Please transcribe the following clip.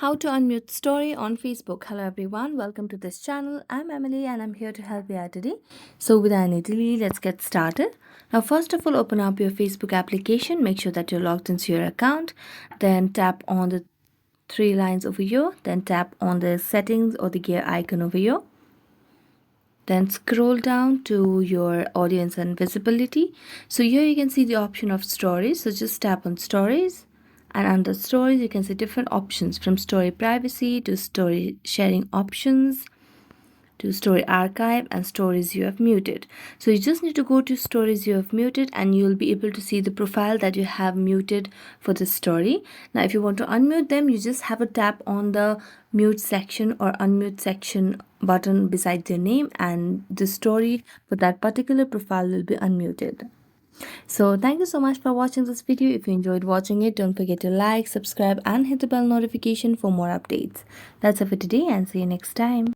How to unmute story on Facebook. Hello everyone, welcome to this channel. I'm Emily and I'm here to help you out today. So without any delay, let's get started. Now first of all, open up your Facebook application. Make sure that you're logged into your account. Then tap on the three lines over here. Then tap on the settings or the gear icon over here. Then scroll down to your audience and visibility. So here you can see the option of stories. So just tap on stories. And under stories, you can see different options from story privacy to story sharing options to story archive and stories you have muted. So you just need to go to stories you have muted and you'll be able to see the profile that you have muted for the story. Now, if you want to unmute them, you just have a tap on the mute section or unmute section button beside their name and the story for that particular profile will be unmuted. So thank you so much for watching this video. If you enjoyed watching it, don't forget to like, subscribe and hit the bell notification for more updates. That's it for today and see you next time.